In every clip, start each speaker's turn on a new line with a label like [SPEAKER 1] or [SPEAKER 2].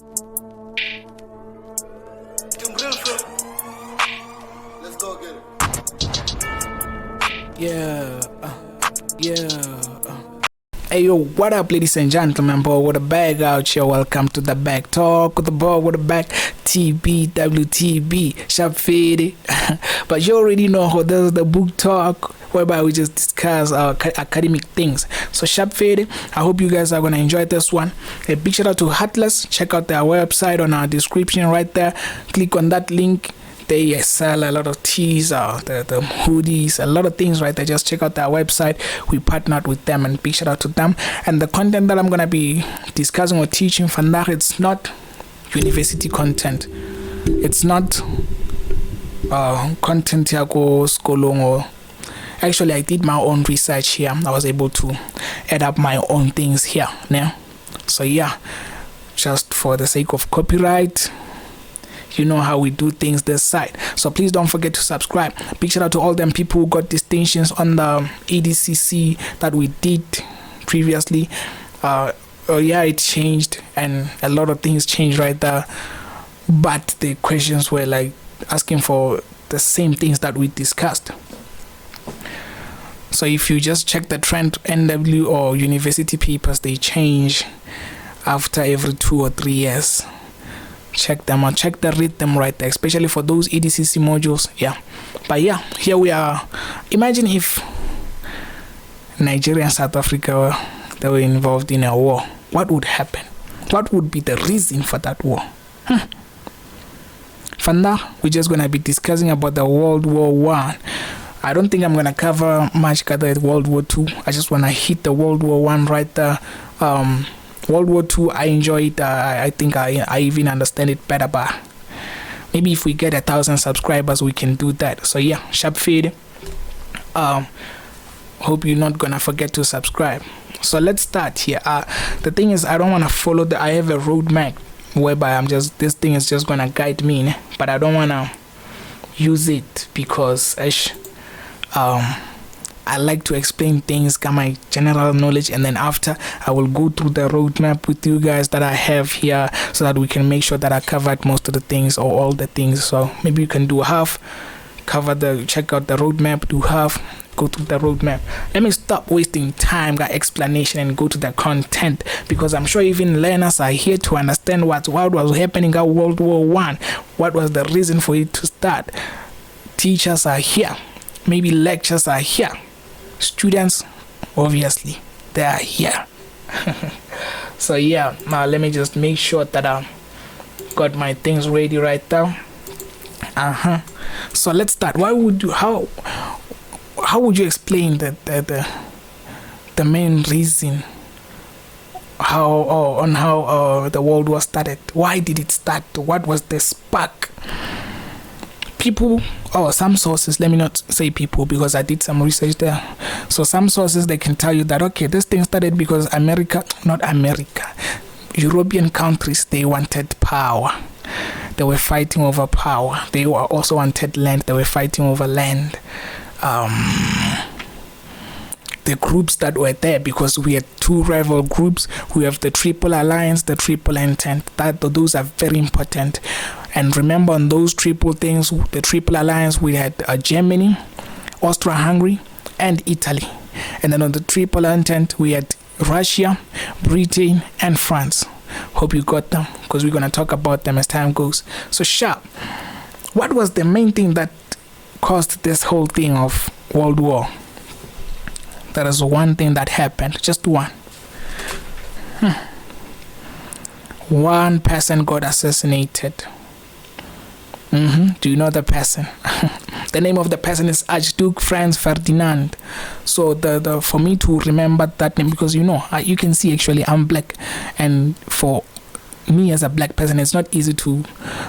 [SPEAKER 1] Let's go get it.
[SPEAKER 2] Hey yo, what up, ladies and gentlemen? Boy with a bag out here. Welcome to the Bag Talk with the boy with a bag. TBWTB, sharp fade. But you already know how this is the book talk, whereby we just discuss academic things. So sharp fade. I hope you guys are gonna enjoy this one. A big shout out to Heartless. Check out their website on our description right there. Click on that link. They sell a lot of teas, the hoodies, a lot of things right there. Just check out their website. We partnered with them, and big shout out to them. And the content that I'm gonna be discussing or teaching from that, it's not university content. It's not content here go skolong or. Actually, I did my own research here. I was able to add up my own things here. Now, so yeah, just for the sake of copyright. You know how we do things this side. So please don't forget to subscribe. Big shout out to all them people who got distinctions on the EDCC that we did previously. Yeah, it changed and a lot of things changed right there. But the questions were like asking for the same things that we discussed. So if you just check the trend, NW or university papers, they change after every 2 or 3 years. Check them out, check the read them right there, especially for those EDCC modules. Yeah, but yeah, here we are. Imagine if Nigeria and South Africa they were involved in a war. What would happen? What would be the reason for that war? For now, we're just gonna be discussing about the World War I. I don't think I'm gonna cover much at World War II. I just wanna hit the World War I right there. World War II, I enjoy it. I think I even understand it better, but maybe if we get 1,000 subscribers, we can do that. So yeah, sharp feed. Hope you're not gonna forget to subscribe. So let's start here. The thing is, I don't wanna follow I have a roadmap whereby this thing is just gonna guide me, but I don't wanna use it because I like to explain things, get my general knowledge, and then after I will go through the roadmap with you guys that I have here so that we can make sure that I covered most of the things or all the things. So maybe you can do half, check out the roadmap, do half, go through the roadmap. Let me stop wasting time, got explanation, and go to the content, because I'm sure even learners are here to understand what was happening at World War I. What was the reason for it to start? Teachers are here, maybe lectures are here. Students, obviously, they are here. So yeah, now let me just make sure that I got my things ready right now. So let's start. How would you explain the main reason how the World War started? Why did it start? What was the spark? People, some sources, let me not say people because I did some research there. So some sources, they can tell you that, okay, this thing started because European countries, they wanted power. They were fighting over power. They also wanted land. They were fighting over land. The groups that were there, because we had two rival groups. We have the Triple Alliance, the Triple Entente. Those are very important. And remember, on those triple things, the Triple Alliance, we had Germany, Austria-Hungary, and Italy. And then on the Triple Entente, we had Russia, Britain, and France. Hope you got them, because we're going to talk about them as time goes. So sharp, what was the main thing that caused this whole thing of World War? That is one thing that happened, just one. One person got assassinated. Do you know the person? The name of the person is Archduke Franz Ferdinand. So for me to remember that name, because you can see actually I'm black, and for me as a black person, it's not easy to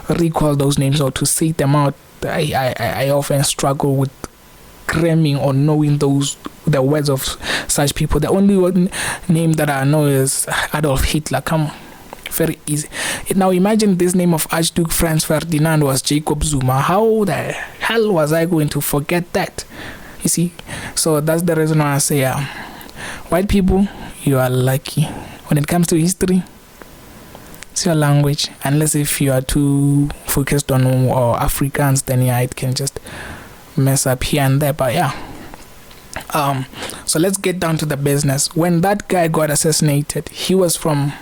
[SPEAKER 2] recall those names or to say them out. I often struggle with cramming or knowing the words of such people. The only one name that I know is Adolf Hitler. Come on. Very easy. Now imagine this name of Archduke Franz Ferdinand was Jacob Zuma. How the hell was I going to forget that? You see? So that's the reason why I say white people, you are lucky. When it comes to history, It's your language. Unless if you are too focused on Afrikaans, then yeah, it can just mess up here and there. But yeah. So let's get down to the business. When that guy got assassinated, he was from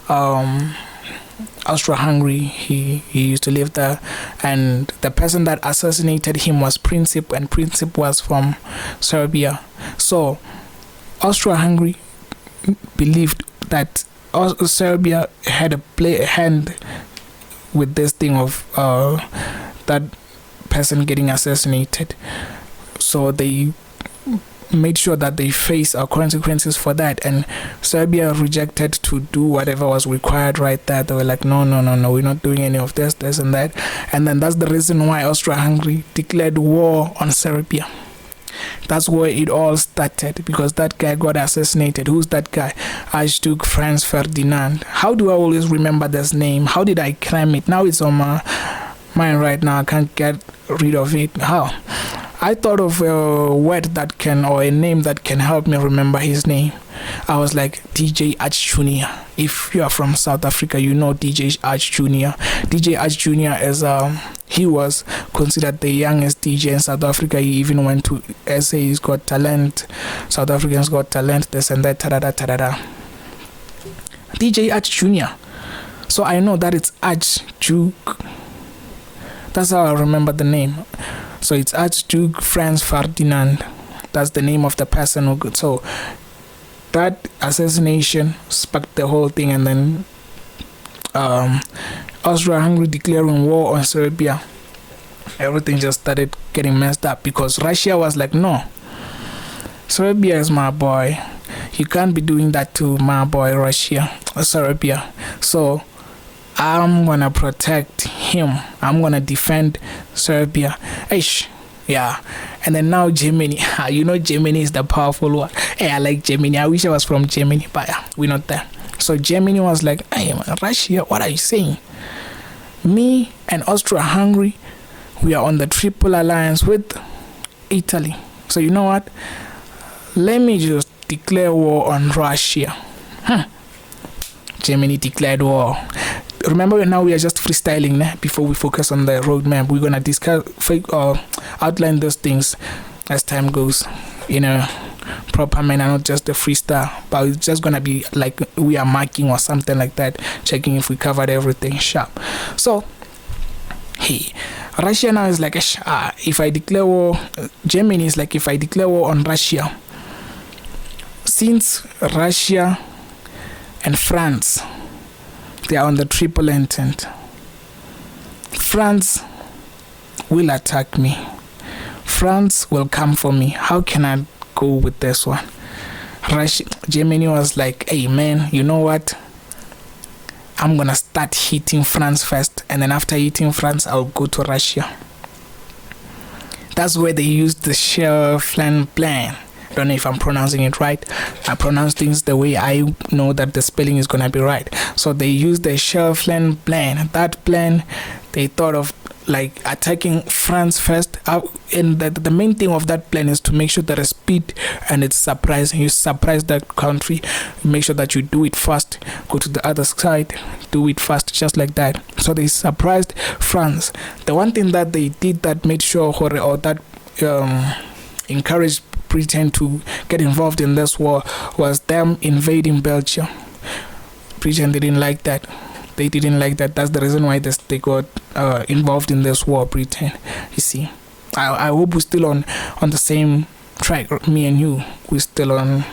[SPEAKER 2] Austro-Hungary. He used to live there, and the person that assassinated him was Princip, and Princip was from Serbia. So Austro-Hungary believed that Serbia had a hand with this thing of that person getting assassinated. So they made sure that they face consequences for that, and Serbia rejected to do whatever was required right there. They were like, no, we're not doing any of this and that. And then that's the reason why Austro-Hungary declared war on Serbia. That's where it all started, because that guy got assassinated. Who's that guy? Archduke Franz Ferdinand. How do I always remember this name? How did I cram it? Now it's on my mind right now. I can't get rid of it. How? I thought of a word that can, or a name that can help me remember his name. I was like, DJ Arch Jr. If you are from South Africa, you know DJ Arch Jr. DJ Arch Jr. is he was considered the youngest DJ in South Africa. He even went to SA's Got Talent, South Africans Got Talent, this and that, DJ Arch Jr. So I know that it's Archduke. That's how I remember the name. So it's Archduke Franz Ferdinand. That's the name of the person who got. So that assassination sparked the whole thing, and then Austro-Hungary declaring war on Serbia. Everything just started getting messed up, because Russia was like, no, Serbia is my boy. You can't be doing that to my boy Serbia. So I'm gonna protect him. I'm gonna defend Serbia. Ish. Yeah. And then now Germany. You know Germany is the powerful one. Hey, I like Germany. I wish I was from Germany, but yeah, we're not there. So Germany was like, hey, Russia, what are you saying? Me and Austro-Hungary, we are on the triple alliance with Italy. So you know what? Let me just declare war on Russia. Germany declared war. Remember, now we are just freestyling before we focus on the roadmap. We're gonna discuss, outline those things as time goes in a proper manner, not just the freestyle, but it's just gonna be like we are marking or something like that, checking if we covered everything sharp. So hey, Russia now is like, if I declare war, Germany is like, if I declare war on Russia, since Russia and France, they are on the triple entente, France will attack me. France will come for me. How can I go with this one? Germany was like, hey man, you know what? I'm gonna start hitting France first, and then after hitting France, I'll go to Russia. That's where they used the Shell-Flan plan. I don't know if I'm pronouncing it right. I pronounce things the way I know that the spelling is gonna be right. So they used the Shell-Flan plan. That plan, they thought of like attacking France first, and the main thing of that plan is to make sure that a speed and it's surprising. You surprise that country, make sure that you do it fast, go to the other side, do it fast, just like that. So they surprised France. The one thing that they did that made sure, or that encouraged Britain to get involved in this war, was them invading Belgium. Britain didn't like that. They didn't like that. That's the reason why they got involved in this war, Britain. You see, I hope we're still on the same track. Me and you, we're still on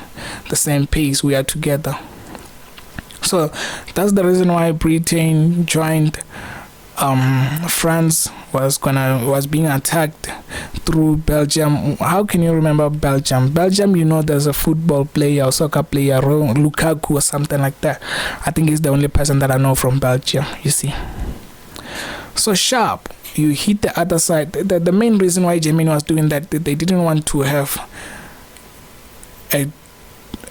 [SPEAKER 2] the same pace. We are together. So that's the reason why Britain joined. France was being attacked through Belgium. How can you remember Belgium? Belgium, you know, there's a football player or soccer player, Lukaku or something like that. I think he's the only person that I know from Belgium, you see. So sharp, you hit the other side. The main reason why Germany was doing that, they didn't want to have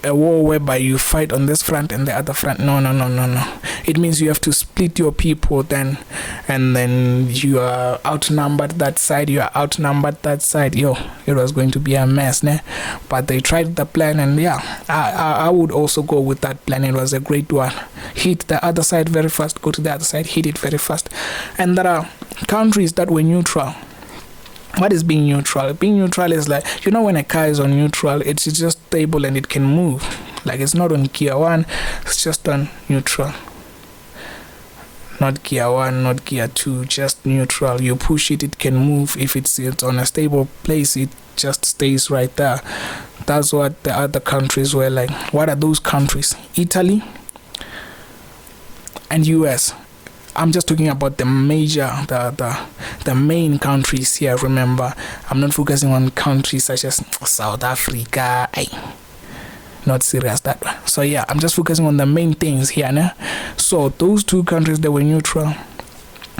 [SPEAKER 2] a war whereby you fight on this front and the other front. No. It means you have to split your people then, and then you are outnumbered that side, yo, it was going to be a mess, ne? But they tried the plan, and yeah, I would also go with that plan. It was a great one. Hit the other side very fast, go to the other side, hit it very fast. And there are countries that were neutral. What is being neutral? Being neutral is like, when a car is on neutral, it's just stable and it can move. Like, it's not on gear 1, it's just on neutral. Not gear 1, not gear 2, just neutral. You push it, it can move. If it's on a stable place, it just stays right there. That's what the other countries were like. What are those countries? Italy and US. I'm just talking about the major, the main countries here. Remember, I'm not focusing on countries such as South Africa. Not serious that one. So yeah, I'm just focusing on the main things here, né? So those two countries, they were neutral.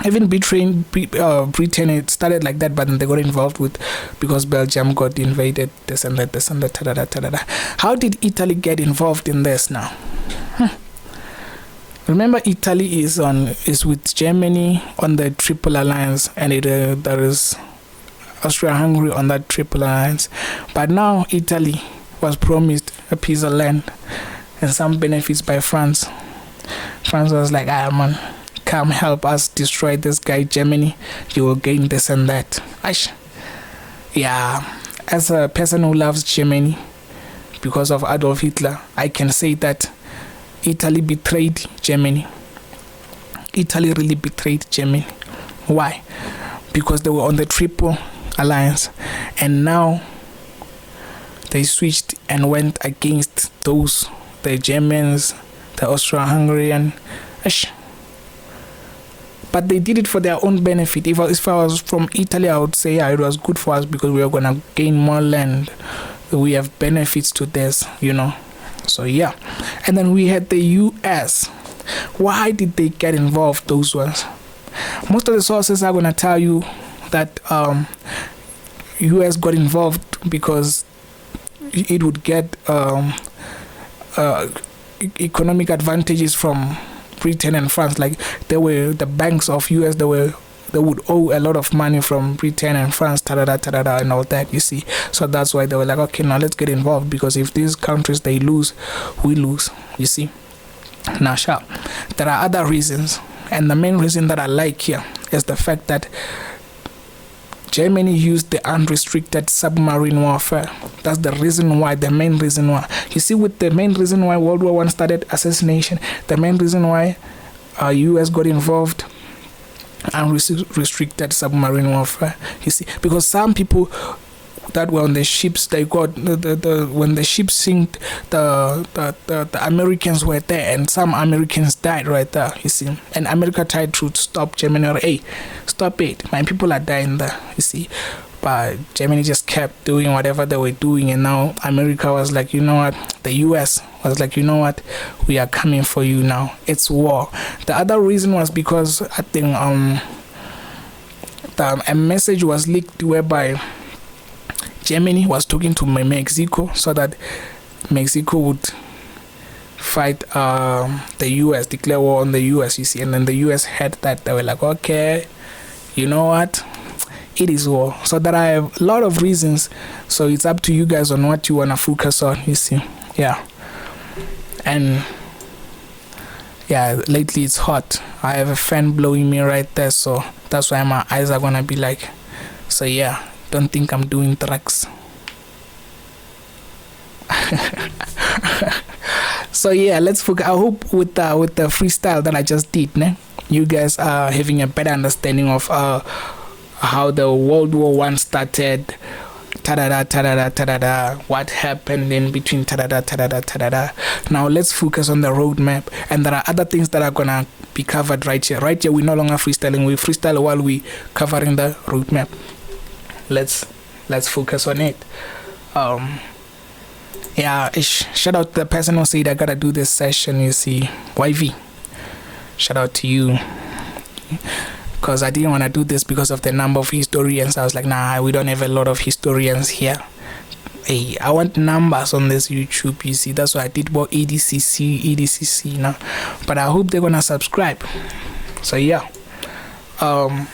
[SPEAKER 2] Even Britain, it started like that, but then they got involved because Belgium got invaded, this and that. How did Italy get involved in this now? Remember, Italy is with Germany on the Triple Alliance, and there is Austria-Hungary on that Triple Alliance. But now Italy was promised a piece of land and some benefits by France. France was like, man, come help us destroy this guy Germany. You will gain this and that. Yeah, as a person who loves Germany because of Adolf Hitler, I can say that Italy betrayed Germany. Italy really betrayed Germany. Why? Because they were on the Triple Alliance, and now they switched and went against the Germans, the Austro-Hungarian. But they did it for their own benefit. If I was from Italy, I would say, yeah, it was good for us because we are going to gain more land. We have benefits to this, So yeah. And then we had the US. Why did they get involved, those ones? Most of the sources are going to tell you that US got involved because it would get economic advantages from Britain and France. Like, the banks of US, they would owe a lot of money from Britain and France, and all that, you see. So that's why they were like, okay, now let's get involved, because if these countries, they lose, we lose, you see. Now, sure, there are other reasons, and the main reason that I like here is the fact that Germany used the unrestricted submarine warfare. That's the reason why, the main reason why. You see, with the main reason why World War I started, assassination, the main reason why US got involved, unrestricted submarine warfare, you see, because some people that were on the ships, they got when the ship sank, the Americans were there, and some Americans died right there, you see. And America tried to stop Germany, or hey, stop it, my people are dying there, you see. But Germany just kept doing whatever they were doing, and now America was like, you know what, the US was like, you know what, we are coming for you now, it's war. The other reason was because I think a message was leaked whereby Germany was talking to Mexico so that Mexico would fight the US, declare war on the US, you see. And then the US had that, they were like, okay, you know what, it is war. So there are a lot of reasons, so it's up to you guys on what you want to focus on, you see. Yeah. And yeah, lately it's hot. I have a fan blowing me right there, so that's why my eyes are gonna be like, so yeah, don't think I'm doing drugs. So yeah, let's focus. I hope with the freestyle that I just did, you guys are having a better understanding of how the World War I started, what happened in between, Now let's focus on the roadmap, and there are other things that are gonna be covered right here. Right here, we're no longer freestyling. We freestyle while we covering the roadmap. Let's focus on it. Yeah, shout out to the person who said I gotta do this session, you see. YV, shout out to you, because I didn't want to do this because of the number of historians. I was like, nah, we don't have a lot of historians here. Hey, I want numbers on this YouTube, you see. That's why I did more EDCC now. But I hope they're gonna subscribe. So yeah, the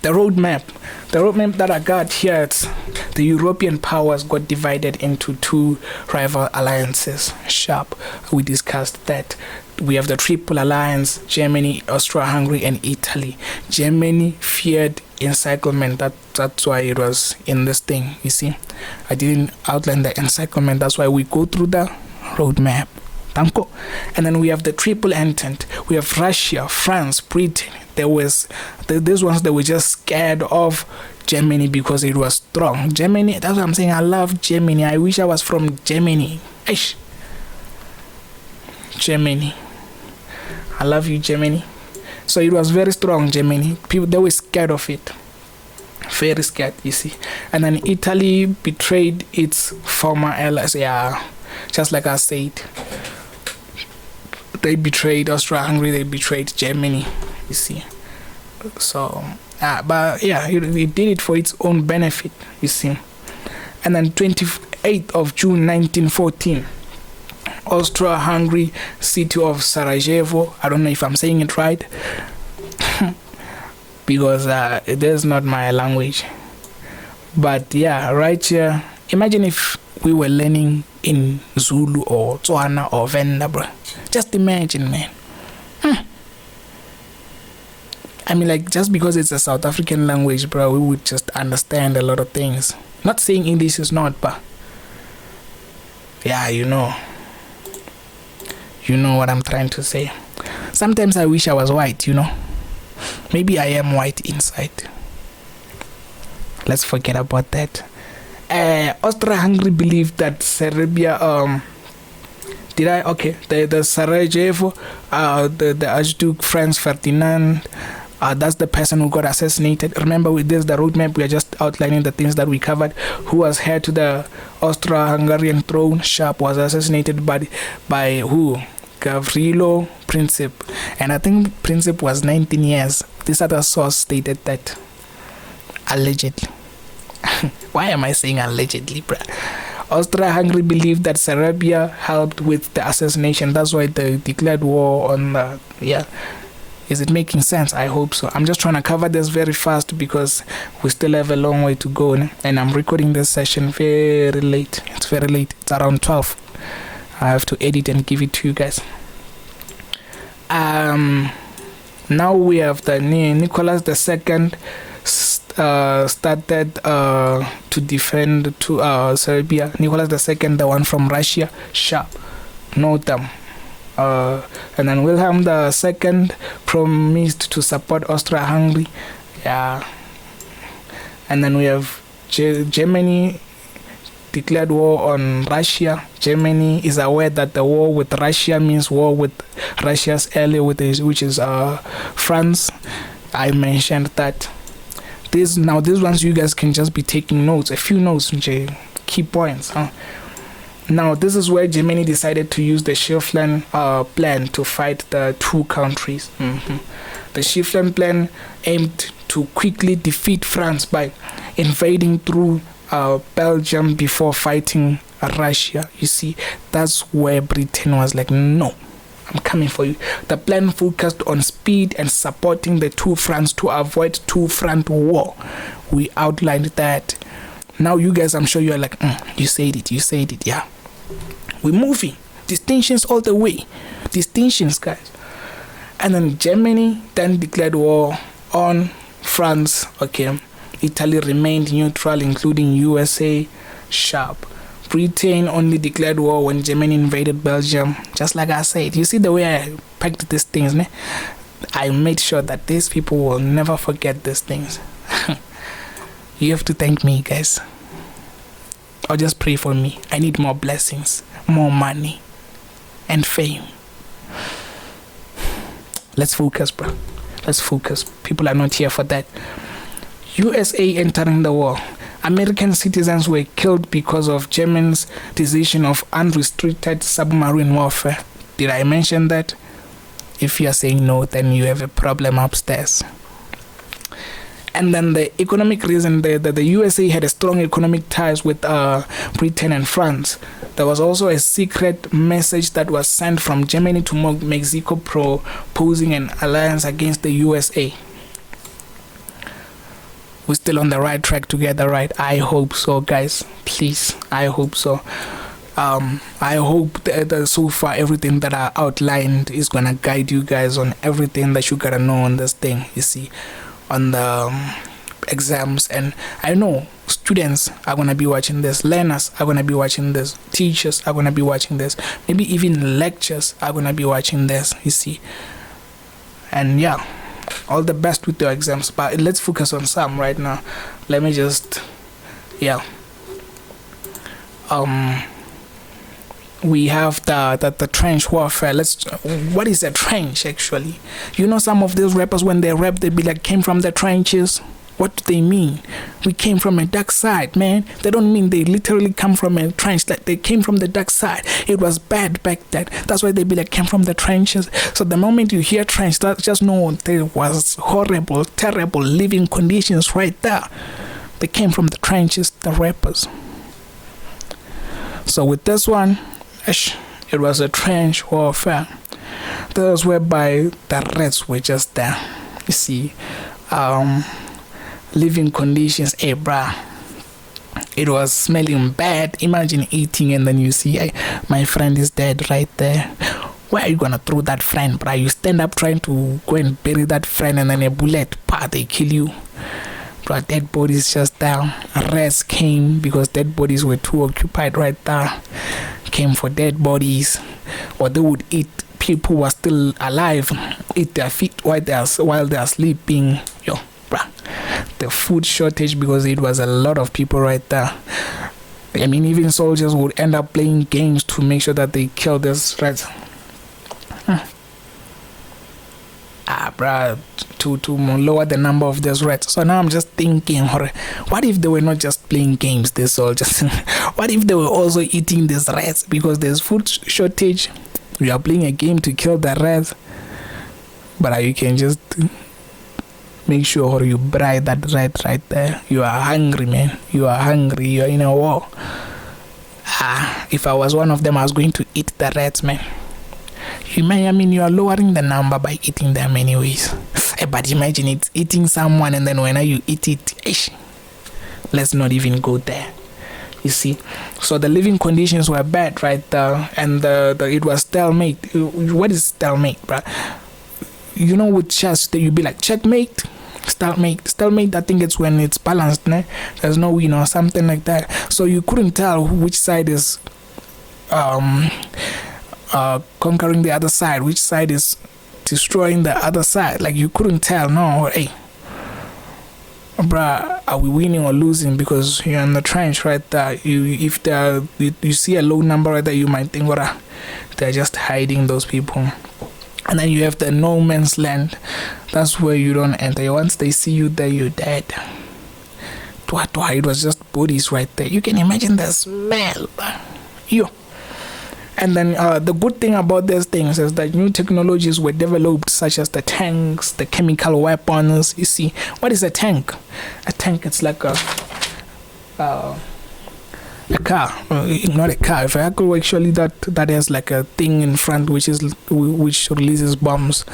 [SPEAKER 2] roadmap. The roadmap that I got here, it's the European powers got divided into two rival alliances. Sharp. We discussed that. We have the Triple Alliance: Germany, Austria-Hungary, and Italy. Germany feared encirclement. That's why it was in this thing. You see, I didn't outline the encirclement. That's why we go through the roadmap. Tanko. And then we have the Triple Entente. We have Russia, France, Britain. There was these ones that were just scared of Germany because it was strong. Germany, that's what I'm saying. I love Germany. I wish I was from Germany. Eish. Germany. I love you, Germany. So it was very strong, Germany. People, they were scared of it. Very scared, you see. And then Italy betrayed its former allies. Yeah, just like I said. They betrayed Austria-Hungary, they betrayed Germany, you see. So, but yeah, it did it for its own benefit, you see. And then 28th of June 1914, Austria-Hungary city of Sarajevo. I don't know if I'm saying it right, because it is not my language. But yeah, right here, imagine if we were learning in Zulu or Tswana or Venda, bro. Just imagine, man. I mean, like, just because it's a South African language, bro, we would just understand a lot of things. Not saying English is not, but yeah, you know what I'm trying to say. Sometimes I wish I was white, you know. Maybe I am white inside. Let's forget about that. Austria-Hungary believed that Serbia, the Sarajevo, the Archduke Franz Ferdinand, that's the person who got assassinated. Remember, with this, the roadmap, we are just outlining the things that we covered. Who was heir to the Austro-Hungarian throne, Sharp, was assassinated by who? Gavrilo Princip. And I think Princip was 19 years. This other source stated that allegedly. Why am I saying allegedly, bruh? Austria-Hungary believed that Serbia helped with the assassination. That's why they declared war on the... Yeah. Is it making sense? I hope so. I'm just trying to cover this very fast because we still have a long way to go. And I'm recording this session very late. It's very late. It's around 12. I have to edit and give it to you guys. Now we have the Nicholas II started to defend to Serbia. Nicholas II, the one from Russia, Sharp, note them. And then Wilhelm II promised to support Austria-Hungary. Yeah. And then we have Germany declared war on Russia. Germany is aware that the war with Russia means war with Russia's ally, which is France. I mentioned that. These ones you guys can just be taking notes, a few notes, key points. Now this is where Germany decided to use the Schieffelin plan to fight the two countries. The Schieffelin plan aimed to quickly defeat France by invading through Belgium before fighting Russia. You see, that's where Britain was like, no, I'm coming for you. The plan focused on speed and supporting the two fronts to avoid two-front war. We outlined that. Now you guys, I'm sure you're like, you said it, yeah. We're moving. Distinctions all the way. Distinctions, guys. And then Germany then declared war on France. Okay. Italy remained neutral, including USA. Sharp. Britain only declared war when Germany invaded Belgium. Just like I said. You see the way I packed these things, ne? I made sure that these people will never forget these things. You have to thank me, guys. Or just pray for me. I need more blessings, more money, and fame. Let's focus, bro. Let's focus. People are not here for that. USA entering the war. American citizens were killed because of Germans' decision of unrestricted submarine warfare. Did I mention that? If you are saying no, then you have a problem upstairs. And then the economic reason, the USA had a strong economic ties with Britain and France. There was also a secret message that was sent from Germany to Mexico proposing an alliance against the USA. we're still on the right track together, right? I hope so, guys. Please, I hope so. I hope that so far everything that I outlined is gonna guide you guys on everything that you gotta know on this thing, you see, on the exams. And I know students are gonna be watching this, learners are gonna be watching this, teachers are gonna be watching this, maybe even lecturers are gonna be watching this, you see. And yeah, all the best with your exams, but let's focus on some right now. Let me just, yeah, we have the trench warfare. What is a trench actually? You know, some of these rappers, when they rap, they be like, came from the trenches. What do they mean? We came from a dark side, man. They don't mean they literally come from a trench, like they came from the dark side. It was bad back then. That's why they be like, came from the trenches. So the moment you hear trench, just know there was horrible, terrible living conditions right there. They came from the trenches, the rappers. So with this one, it was a trench warfare. That was whereby the rats were just there. You see, living conditions, bruh. It was smelling bad. Imagine eating and then you see, hey, my friend is dead right there. Where are you gonna throw that friend, bruh? You stand up trying to go and bury that friend and then a bullet, they kill you. Bruh, dead bodies just there. Rats came because dead bodies were too occupied right there. Came for dead bodies, or they would eat people who are still alive, eat their feet while they are sleeping. Yo, bruh, the food shortage, because it was a lot of people right there. I mean, even soldiers would end up playing games to make sure that they kill these rats. Bruh, to lower the number of these rats. So now I'm just thinking, what if they were not just playing games, these soldiers? What if they were also eating these rats? Because there's food shortage, you are playing a game to kill the rats, but you can just make sure you braid that rat right there. You are hungry, man. You are hungry. You are in a war. If I was one of them, I was going to eat the rats, man. You are lowering the number by eating them anyways. But imagine it's eating someone, and then when you eat it, let's not even go there. You see, so the living conditions were bad right there, and it was stalemate. What is stalemate, bruh? You know, with chess, you'd be like checkmate, stalemate. I think it's when it's balanced, né? There's no win or something like that. So you couldn't tell which side is conquering the other side, which side is destroying the other side. Like, you couldn't tell. No, hey, bruh, are we winning or losing? Because you're in the trench right there. If you see a low number right there, you might think, they're just hiding those people. And then you have the no man's land. That's where you don't enter. Once they see you there, you're dead. It was just bodies right there. You can imagine the smell. And then the good thing about these things is that new technologies were developed, such as the tanks, the chemical weapons. You see, what is a tank? A tank, it's like a car, not a car. If I could actually, that has like a thing in front which releases bombs.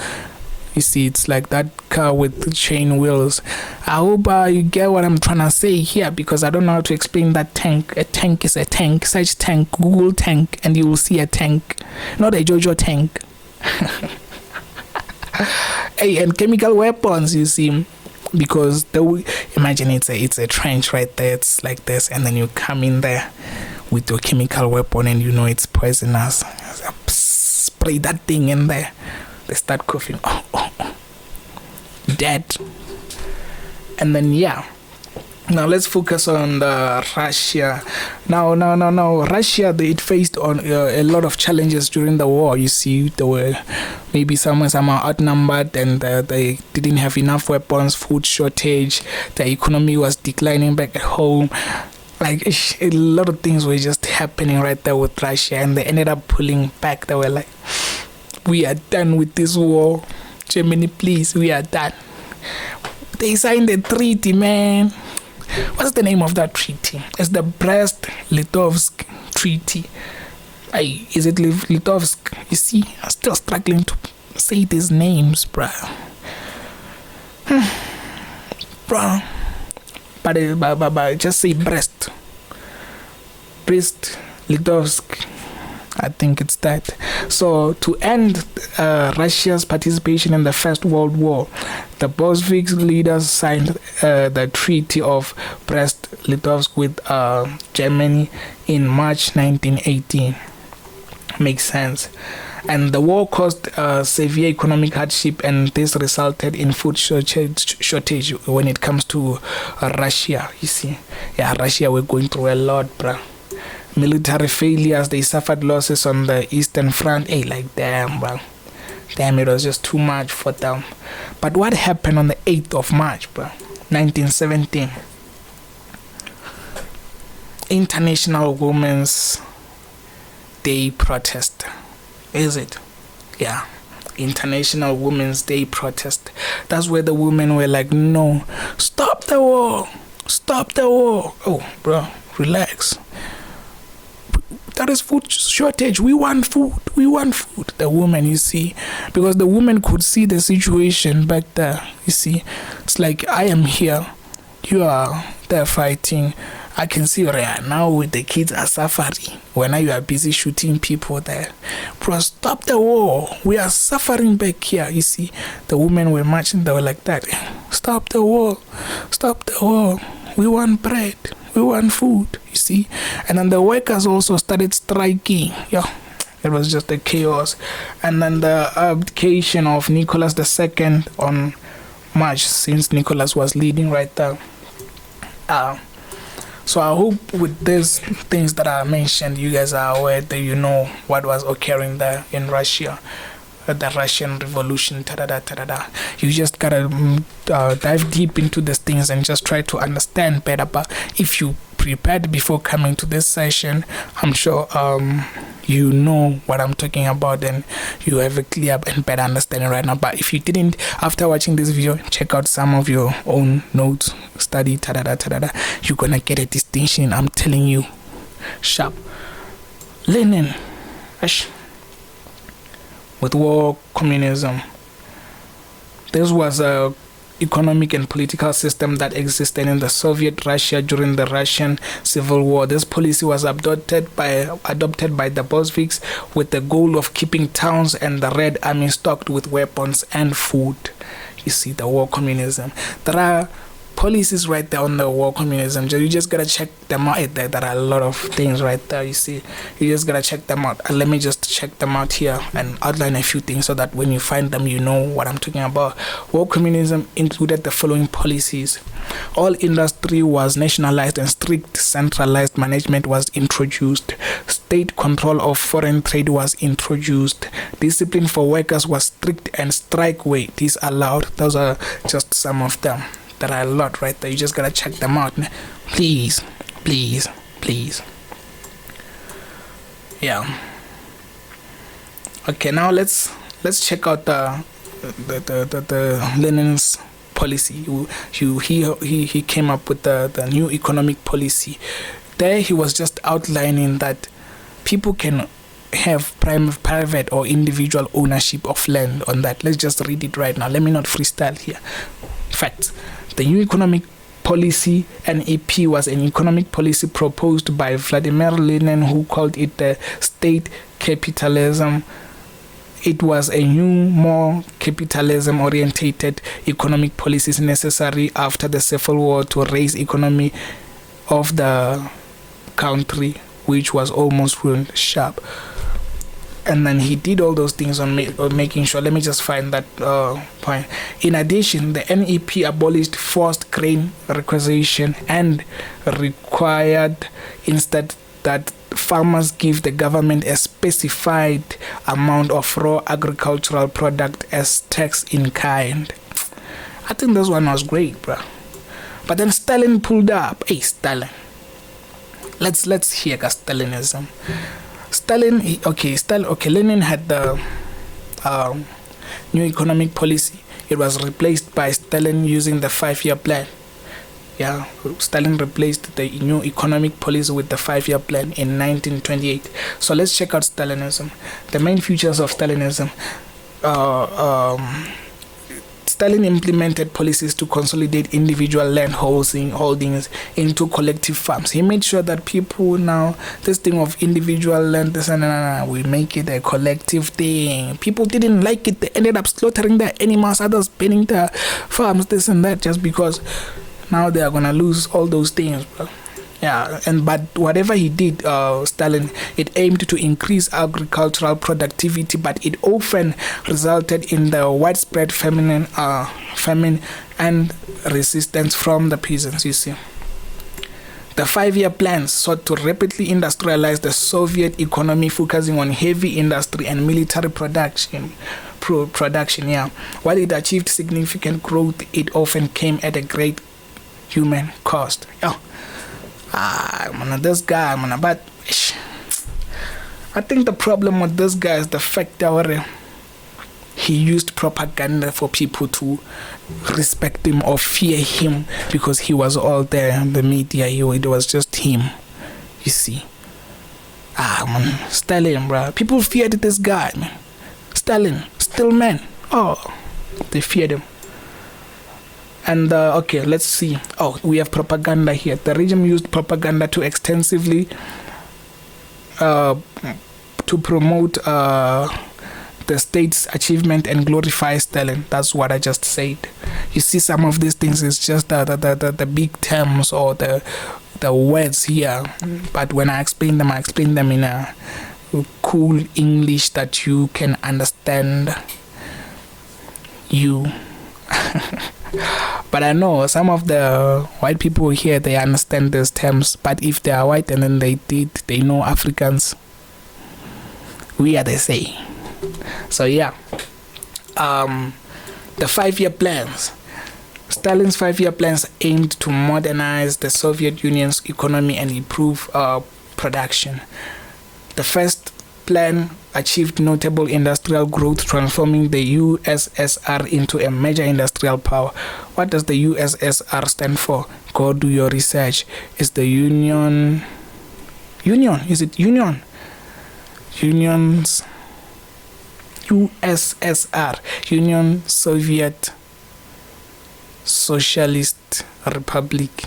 [SPEAKER 2] You see, it's like that car with chain wheels. I hope you get what I'm trying to say here, because I don't know how to explain that tank. A tank is a tank. Search tank, Google tank, and you will see a tank, not a JoJo tank. Hey, and chemical weapons, you see, because imagine it's a trench right there. It's like this, and then you come in there with your chemical weapon, and you know it's poisonous. Spray that thing in there. They start coughing. Dead. And then now let's focus on the Russia. Now Russia, it faced on a lot of challenges during the war. You see, there were maybe some are outnumbered, and they didn't have enough weapons, food shortage, the economy was declining back at home. Like, a lot of things were just happening right there with Russia, and they ended up pulling back. They were like, we are done with this war. Germany, please, we are done. They signed a treaty, man. What's the name of that treaty? It's the Brest-Litovsk Treaty. Is it Litovsk? You see, I'm still struggling to say these names, bruh. Bruh. but just say Brest. Brest-Litovsk. I think it's that. So to end Russia's participation in the First World War, the Bolshevik leaders signed the Treaty of Brest-Litovsk with Germany in March 1918. Makes sense. And the war caused severe economic hardship, and this resulted in food shortage when it comes to Russia. You see, yeah, Russia were going through a lot, bruh. Military failures, they suffered losses on the Eastern Front. Hey, like damn, bro. Damn, it was just too much for them. But what happened on the 8th of March, bro? 1917. International Women's Day protest. Is it? Yeah. International Women's Day protest. That's where the women were like, no, stop the war. Stop the war. Oh, bro, relax. There is food shortage. We want food. We want food. The woman, you see, because the woman could see the situation back there. You see, it's like, I am here, you are there fighting. I can see right now the kids are suffering when you are busy shooting people there. Bro, stop the war. We are suffering back here. You see, the women were marching. They were like that. Stop the war. Stop the war. We want bread. We want food, you see. And then the workers also started striking. Yeah, it was just a chaos. And then the abdication of Nicholas II on March, since Nicholas was leading right there. So I hope with these things that I mentioned, you guys are aware that you know what was occurring there in Russia. The Russian Revolution, You just gotta dive deep into these things and just try to understand better. But if you prepared before coming to this session, I'm sure you know what I'm talking about and you have a clear and better understanding right now. But if you didn't, after watching this video, check out some of your own notes, study, you're gonna get a distinction, I'm telling you. Sharp. Lenin. With war communism. This was a economic and political system that existed in the Soviet Russia during the Russian Civil War. This policy was adopted by the Bolsheviks with the goal of keeping towns and the Red Army stocked with weapons and food. You see, the war communism. There are policies right there on the war communism. You just gotta check them out. There are a lot of things right there. You see, you just gotta check them out. And let me just check them out here and outline a few things so that when you find them, you know what I'm talking about. War communism included the following policies. All industry was nationalized and strict centralized management was introduced. State control of foreign trade was introduced. Discipline for workers was strict and strike were disallowed. Those are just some of them. There are a lot right there. You just gotta check them out. Please. Yeah. Okay, now let's check out the Lenin's policy. He came up with the new economic policy. There he was just outlining that people can have private or individual ownership of land on that. Let's just read it right now. Let me not freestyle here. Facts. The new economic policy, NEP, was an economic policy proposed by Vladimir Lenin, who called it the state capitalism. It was a new, more capitalism-orientated economic policies necessary after the Civil War to raise economy of the country, which was almost ruined sharp. And then he did all those things on making sure. Let me just find that point. In addition, the NEP abolished forced grain requisition and required instead that farmers give the government a specified amount of raw agricultural product as tax in kind. I think this one was great, bro. But then Stalin pulled up. Hey, Stalin. Let's hear Stalinism. Lenin had the new economic policy. It was replaced by Stalin using the 5-year plan. Yeah, Stalin replaced the new economic policy with the 5-year plan in 1928. So let's check out Stalinism. The main features of Stalinism. Stalin implemented policies to consolidate individual land holdings into collective farms. He made sure that people now, this thing of individual land, we make it a collective thing. People didn't like it. They ended up slaughtering their animals, others burning their farms, this and that, just because now they are going to lose all those things, bro. Yeah, but whatever he did, Stalin, it aimed to increase agricultural productivity, but it often resulted in the widespread famine and resistance from the peasants, you see. The 5-year plans sought to rapidly industrialize the Soviet economy, focusing on heavy industry and military production. While it achieved significant growth, it often came at a great human cost. This guy, but I think the problem with this guy is the fact that he used propaganda for people to respect him or fear him, because he was all there in the media. It was just him, you see. Stalin, bro. People feared this guy, man. Stalin, still man. Oh, they feared him. And okay, let's see. We have propaganda here. The regime used propaganda to extensively to promote the state's achievement and glorify Stalin. That's what I just said. You see, some of these things is just the big terms or the words here. But when I explain them in a cool English that you can understand. But I know some of the white people here, they understand these terms. But if they are white and then they know Africans, we are the same. So yeah, the 5-year plans. Stalin's 5-year plans aimed to modernize the Soviet Union's economy and improve production. The first plan achieved notable industrial growth, transforming the USSR into a major industrial power. What does the USSR stand for? Go do your research. Is the Union? Is it Union? Unions. USSR. Union Soviet Socialist Republic.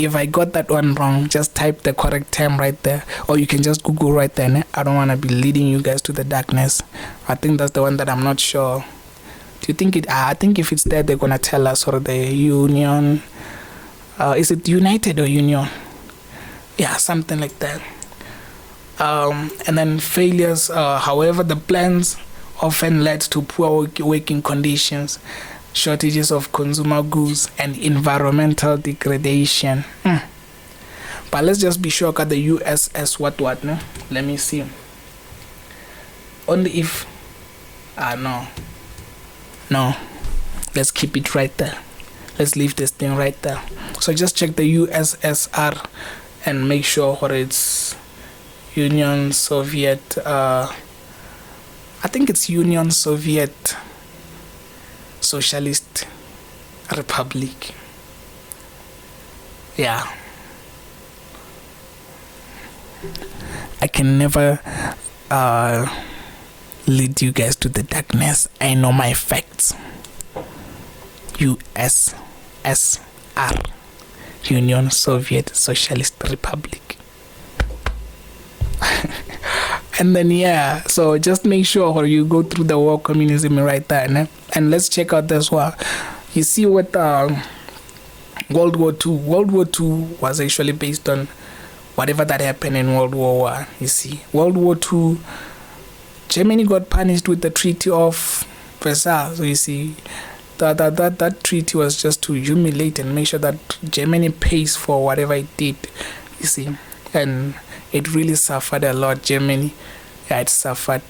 [SPEAKER 2] If I got that one wrong, just type the correct term right there, or you can just Google right there. Né? I don't want to be leading you guys to the darkness. I think that's the one that I'm not sure. Do you think it? I think if it's there, they're gonna tell us. Or the Union, is it United or Union? Yeah, something like that. And then failures. However, the plans often led to poor working conditions, shortages of consumer goods, and environmental degradation. But let's just be sure at the USS what no? Let me see. Only if no, let's keep it right there. Let's leave this thing right there. So just check the USSR and make sure what it's Union Soviet. I think it's Union Soviet Socialist Republic. Yeah. I can never lead you guys to the darkness. I know my facts. USSR, Union Soviet Socialist Republic. And then yeah, so just make sure you go through the war communism right there, né? And let's check out this one. You see what World War II. World War II was actually based on whatever that happened in World War I. You see, World War II, Germany got punished with the Treaty of Versailles. So you see, that treaty was just to humiliate and make sure that Germany pays for whatever it did. You see, and it really suffered a lot. Germany, yeah, it suffered,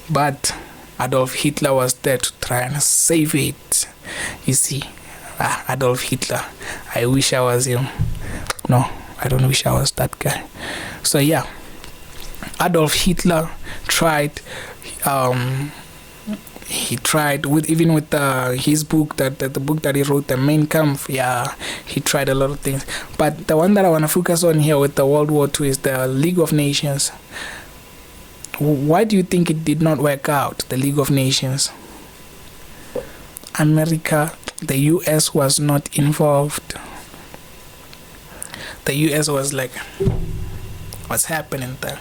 [SPEAKER 2] but Adolf Hitler was there to try and save it. You see, Adolf Hitler. I wish I was him. No, I don't wish I was that guy. So yeah, Adolf Hitler tried. He tried with his book, the book that he wrote, the Mein Kampf. Yeah, he tried a lot of things. But the one that I want to focus on here with the World War II is the League of Nations. Why do you think it did not work out, the League of Nations? America, the US was not involved. The US was like, what's happening there?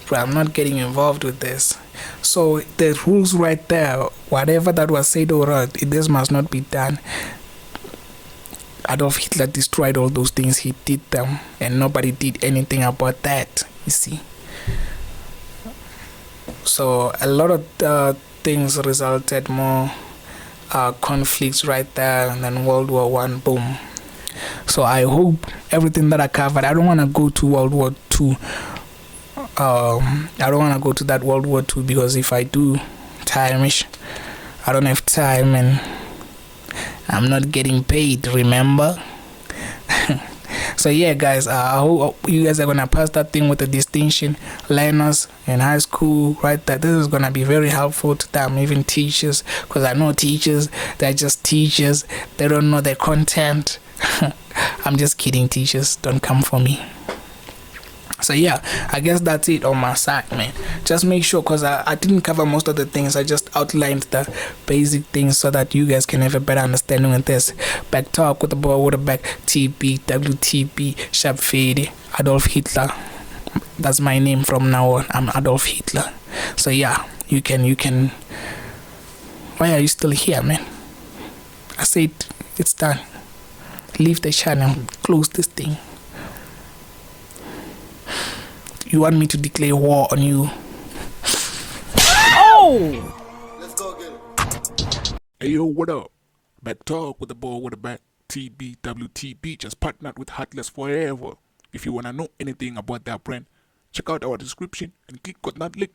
[SPEAKER 2] But I'm not getting involved with this. So the rules right there, whatever that was said or not, this must not be done. Adolf Hitler destroyed all those things, he did them, and nobody did anything about that, you see. So a lot of things resulted more conflicts right there, and then World War One, boom. So I hope everything that I covered, I don't want to go to World War Two. I don't want to go to that World War Two, because if I do, I don't have time, and I'm not getting paid, remember? So yeah, guys, I hope you guys are gonna pass that thing with a distinction. Learners in high school, right there, this is gonna be very helpful to them, even teachers, because I know teachers, they're just teachers, they don't know their content. I'm just kidding, teachers, don't come for me. So yeah, I guess that's it on my side, man. Just make sure, because I didn't cover most of the things, I just outlined the basic things so that you guys can have a better understanding of this. Back talk with the boy with the back, TB, WTB, Sharp Fade, Adolf Hitler. That's my name from now on. I'm Adolf Hitler. So yeah, you can. Why are you still here, man? I said it's done. Leave the channel, close this thing. You want me to declare war on you?
[SPEAKER 1] Oh! Let's go get it.
[SPEAKER 3] Hey yo, what up? Back talk with the boy with the back, TBWTB, just partnered with Heartless Forever. If you wanna know anything about that brand, check out our description and click on that link.